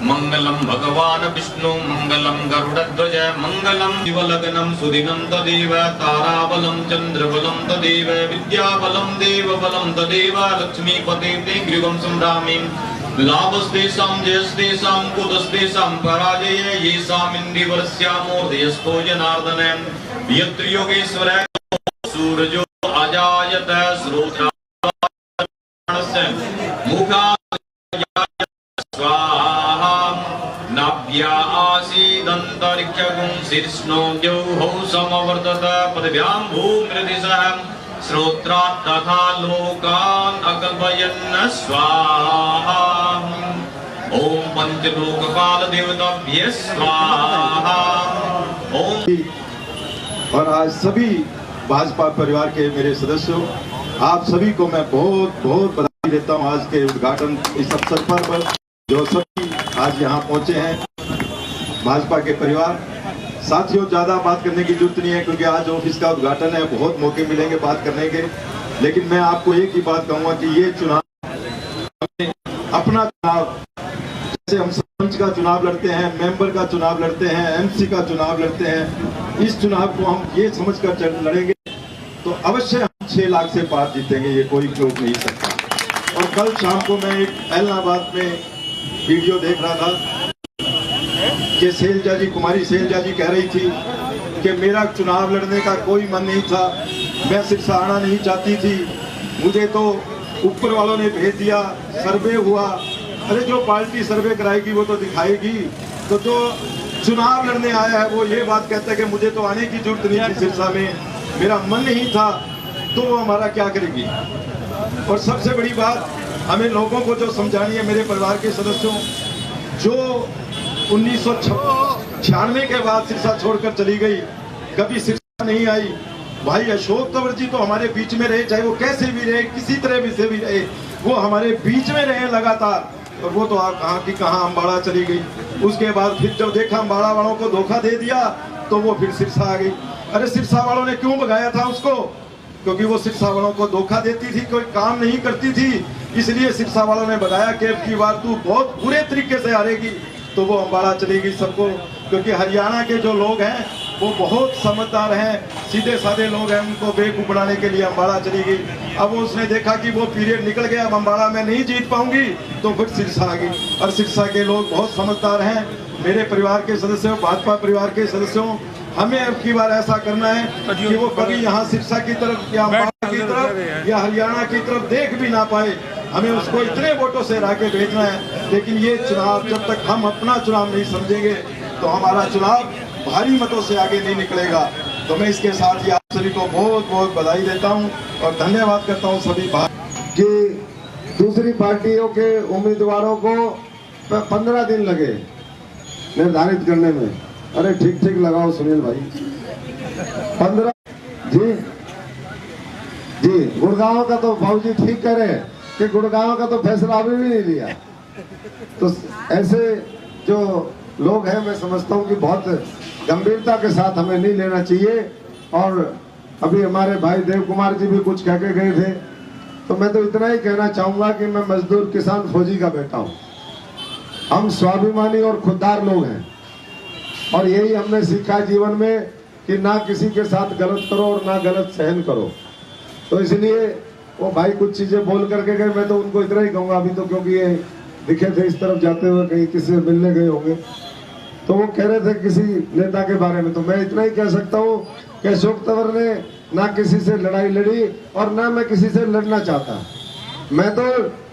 मंगलम भगवान विष्णु मंगलम गरुड़ध्वज मंगलम शिवलग्नं सुदिनं तदेव ताराबलं चंद्रबलं तदेव विद्याबलं देवबलं तदेव लक्ष्मीपते ते गृहं संभ्रामि लाभस्तेषां जयस्तेषां कुतस्तेषां पराजय येषाम् इन्द्रियवर्ष्यामोदयस्थो जनार्दन यत्र योगेश्वरः सूरजो अजायत श्रोत्राणस्य मुखा नाभ्या आसीदन्तरिक्षगुं शीर्ष्णो द्यौः समवर्तत पदभ्यां भूमृदिशः श्रोत्रात् तथा लोकान् अकल्पयन् स्वाहा ॐ पंचलोकपाल देवताभ्यः स्वाहा ॐ। और आज सभी भाजपा परिवार के मेरे सदस्यों, आप सभी को मैं बहुत बहुत बधाई देता हूं आज के उद्घाटन इस अवसर पर जो सभी आज यहाँ पहुंचे हैं। भाजपा के परिवार साथियों, ज्यादा बात करने की जरूरत नहीं है क्योंकि आज ऑफिस का उद्घाटन है, बहुत मौके मिलेंगे बात करने के। लेकिन मैं आपको एक ही बात कहूंगा कि ये चुनाव, अपना चुनाव, जैसे हम सरपंच का चुनाव लड़ते हैं, मेंबर का चुनाव लड़ते हैं, एमसी का चुनाव लड़ते हैं, इस चुनाव को हम ये समझकर लड़ेंगे तो अवश्य हम 6 लाख से पार जीतेंगे, ये कोई रोक नहीं सकता। और कल शाम को मैं एक इलाहाबाद में वीडियो देख रहा था कि शैलजा जी, कुमारी शैलजा जी कह रही थी कि मेरा चुनाव लड़ने का कोई मन नहीं था, मैं सिरसा आना नहीं चाहती थी, मुझे तो ऊपर वालों ने भेज दिया, सर्वे हुआ। अरे जो पार्टी सर्वे कराएगी वो तो दिखाएगी, तो जो चुनाव लड़ने आया है वो ये बात कहता है कि मुझे तो आने की जरूरत नहीं थी सिरसा में, मेरा मन नहीं था, तो वो हमारा क्या करेगी। और सबसे बड़ी बात हमें लोगों को जो समझानी है, मेरे परिवार के सदस्यों, जो 1996 के बाद सिरसा छोड़कर चली गई, कभी सिरसा नहीं आई, भाई अशोक तंवर जी तो हमारे बीच में रहे, चाहे वो कैसे भी रहे, किसी तरह भी से भी रहे, वो हमारे बीच में रहे लगातार। और वो तो आप कहाँ की कहाँ अम्बाड़ा चली गई। उसके बाद फिर जब देखा अम्बाड़ा वालों को धोखा दे दिया तो वो फिर सिरसा आ गई। अरे सिरसा वालों ने क्यों भगाया था उसको? क्योंकि वो सिरसा वालों को धोखा देती थी, कोई काम नहीं करती थी, इसलिए सिरसा वालों ने बताया कि अब की बार तू बहुत बुरे तरीके से हारेगी, तो वो अम्बाड़ा चलेगी सबको। क्योंकि हरियाणा के जो लोग हैं वो बहुत समझदार हैं, सीधे साधे लोग हैं, उनको बेवकूफ बनाने के लिए अम्बाड़ा चली गई। अब उसने देखा कि वो पीरियड निकल गया, अब अम्बाड़ा में नहीं जीत पाऊंगी, तो फिर सिरसा आ गई। और सिरसा के लोग बहुत समझदार हैं। मेरे परिवार के सदस्यों, भाजपा परिवार के सदस्यों, हमें अब की बार ऐसा करना है कि वो कभी यहाँ सिरसा की तरफ या अम्बाड़ा की तरफ या हरियाणा की तरफ देख भी ना पाए। हमें उसको इतने वोटों से हरा के भेजना है। लेकिन ये चुनाव, जब तक हम अपना चुनाव नहीं समझेंगे तो हमारा चुनाव भारी मतों से आगे नहीं निकलेगा। तो मैं इसके साथ ही आप सभी को बहुत बहुत बधाई देता हूं और धन्यवाद करता हूं सभी कि दूसरी पार्टियों के उम्मीदवारों को 15 दिन लगे निर्धारित करने में। अरे ठीक ठीक लगाओ सुनील भाई, 15। जी गुड़गांव का तो भाऊजी ठीक करे कि गुड़गांव का तो फैसला अभी भी नहीं लिया। तो ऐसे जो लोग हैं, मैं समझता हूं कि बहुत गंभीरता के साथ हमें नहीं लेना चाहिए। और अभी हमारे भाई देव कुमार जी भी कुछ कह के गए थे, तो मैं तो इतना ही कहना चाहूंगा कि मैं मजदूर किसान फौजी का बेटा हूं। हम स्वाभिमानी और खुददार लोग हैं और यही हमने सीखा जीवन में कि ना किसी के साथ गलत करो और ना गलत सहन करो। तो इसलिए वो भाई कुछ चीजें बोल करके गए, मैं तो उनको इतना ही कहूंगा अभी तो, क्योंकि ये दिखे थे इस तरफ जाते हुए, कहीं किसी से मिलने गए होंगे, तो वो कह रहे थे किसी नेता के बारे में। तो मैं इतना ही कह सकता हूँ कि अशोक तंवर ने ना किसी से लड़ाई लड़ी और ना मैं किसी से लड़ना चाहता। मैं तो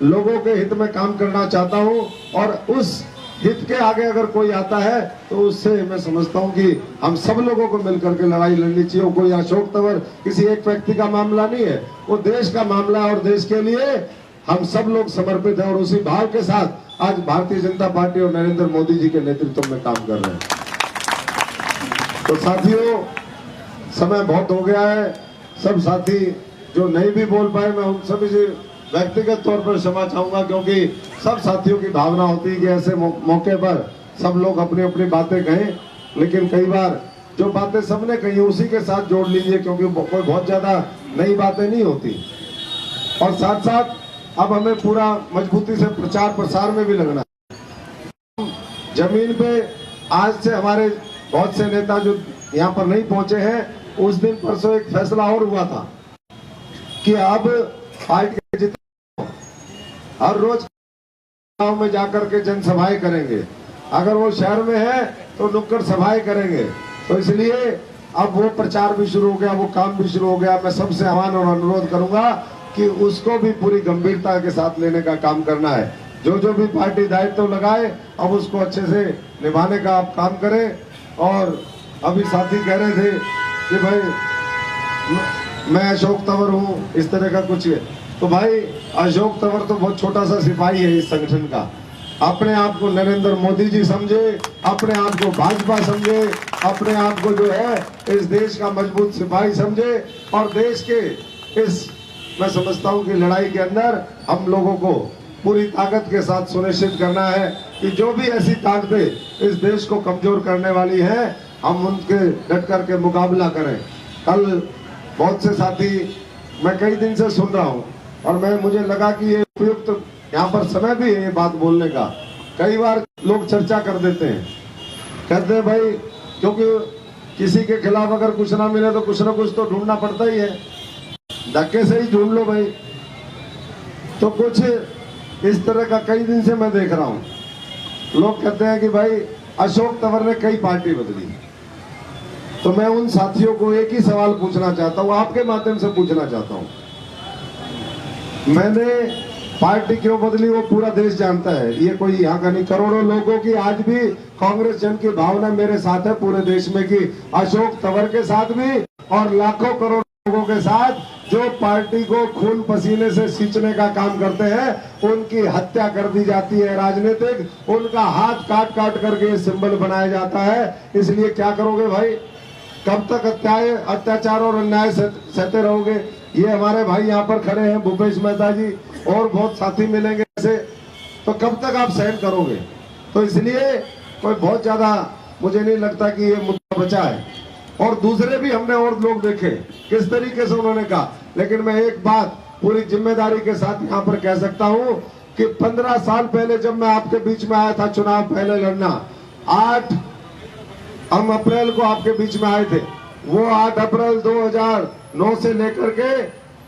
लोगों के हित में काम करना चाहता हूँ और उस हित के आगे अगर कोई आता है तो उससे मैं समझता हूं कि हम सब लोगों को मिलकर के लड़ाई लड़नी चाहिए। कोई अशोक तंवर किसी एक व्यक्ति का मामला नहीं है, वो देश का मामला है और देश के लिए हम सब लोग समर्पित हैं और उसी भाव के साथ आज भारतीय जनता पार्टी और नरेंद्र मोदी जी के नेतृत्व में काम कर रहे हैं। तो साथियों, समय बहुत हो गया है। सब साथी जो नहीं भी बोल पाए, मैं उन सभी से व्यक्तिगत तौर पर क्षमा चाहूंगा, क्योंकि सब साथियों की भावना होती है कि ऐसे मौके पर सब लोग अपनी अपनी बातें कहें, लेकिन कई बार जो बातें सबने कही उसी के साथ जोड़ लीजिए, क्योंकि कोई बहुत ज्यादा नई बातें नहीं होती। और साथ साथ अब हमें पूरा मजबूती से प्रचार प्रसार में भी लगना है। जमीन पे आज से हमारे बहुत से नेता जो यहाँ पर नहीं पहुंचे हैं, उस दिन परसों एक फैसला और हुआ था कि अब पार्टी के जितने हर रोज गांव में जाकर के जनसभाएं करेंगे, अगर वो शहर में है तो नुक्कड़ सभाएं करेंगे। तो इसलिए अब वो प्रचार भी शुरू हो गया, वो काम भी शुरू हो गया। मैं सबसे आह्वान और अनुरोध करूंगा कि उसको भी पूरी गंभीरता के साथ लेने का काम करना है। जो भी पार्टी दायित्व लगाए अब उसको अच्छे से निभाने का आप काम करें। और अभी साथी कह रहे थे कि भाई मैं अशोक तंवर हूँ, इस तरह का कुछ है, तो भाई अशोक तंवर तो बहुत छोटा सा सिपाही है इस संगठन का। अपने आप को नरेंद्र मोदी जी समझे, अपने आप को भाजपा समझे, अपने आप को जो है इस देश का मजबूत सिपाही समझे। और देश के इस मैं समझता हूँ कि लड़ाई के अंदर हम लोगों को पूरी ताकत के साथ सुनिश्चित करना है कि जो भी ऐसी ताकतें इस देश को कमजोर करने वाली हैं, हम उनके डट करके मुकाबला करें। कल बहुत से साथी, मैं कई दिन से सुन रहा हूं और मुझे लगा कि ये उपयुक्त यहाँ पर समय भी है ये बात बोलने का। कई बार लोग चर्चा कर देते हैं, कहते हैं भाई क्योंकि किसी के खिलाफ अगर कुछ ना मिले तो कुछ ना कुछ तो ढूंढना पड़ता ही है, धक्के से ही ढूंढ लो भाई। तो कुछ इस तरह का कई दिन से मैं देख रहा हूं। लोग कहते हैं कि भाई अशोक तंवर ने कई पार्टी बदली। तो मैं उन साथियों को एक ही सवाल पूछना चाहता हूं, आपके माध्यम से पूछना चाहता हूं, मैंने पार्टी क्यों बदली वो पूरा देश जानता है, ये कोई यहाँ का नहीं। करोड़ों लोगों की आज भी कांग्रेस जन की भावना मेरे साथ है पूरे देश में कि अशोक तंवर के साथ भी और लाखों करोड़ लोगों के साथ जो पार्टी को खून पसीने से सींचने का काम करते हैं उनकी हत्या कर दी जाती है राजनीतिक, उनका हाथ काट काट करके सिंबल बनाया जाता है। इसलिए क्या करोगे भाई, कब तक अत्याचार और अन्याय सहते रहोगे? ये हमारे भाई यहाँ पर खड़े हैं, भूपेश मेहता जी और बहुत साथी मिलेंगे ऐसे, तो कब तक आप सहन करोगे? तो इसलिए कोई बहुत ज्यादा मुझे नहीं लगता कि ये मुद्दा बचा है। और दूसरे भी हमने और लोग देखे किस तरीके से उन्होंने कहा, लेकिन मैं एक बात पूरी जिम्मेदारी के साथ यहाँ पर कह सकता हूँ कि 15 साल पहले जब मैं आपके बीच में आया था चुनाव पहले लड़ना, 8 अप्रैल को आपके बीच में आए थे, वो 8 अप्रैल 2009 से लेकर के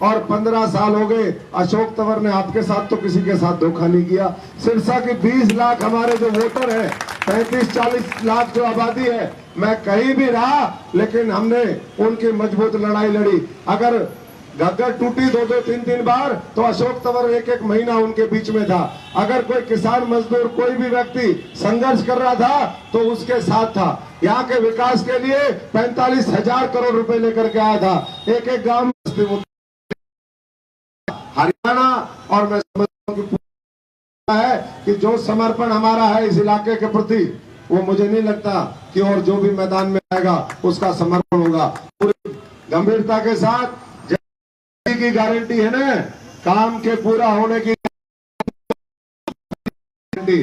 और 15 साल हो गए। अशोक तंवर ने आपके साथ तो किसी के साथ धोखा नहीं किया। सिरसा के 20 लाख हमारे जो वोटर है, 35-40 लाख जो आबादी है, मैं कहीं भी रहा लेकिन हमने उनकी मजबूत लड़ाई लड़ी। अगर घग्गर टूटी 2-2, 3-3 बार तो अशोक तंवर 1-1 महीना उनके बीच में था। अगर कोई किसान मजदूर कोई भी व्यक्ति संघर्ष कर रहा था तो उसके साथ था। यहाँ के विकास के लिए 45,000 करोड़ रुपए लेकर के आया था। एक गांव में हरियाणा। और मैं समझता हूँ है कि जो समर्पण हमारा है इस इलाके के प्रति, वो मुझे नहीं लगता कि और जो भी मैदान में आएगा उसका समर्पण होगा। पूरी गंभीरता के साथ की गारंटी है ना, काम के पूरा होने की गारंटी।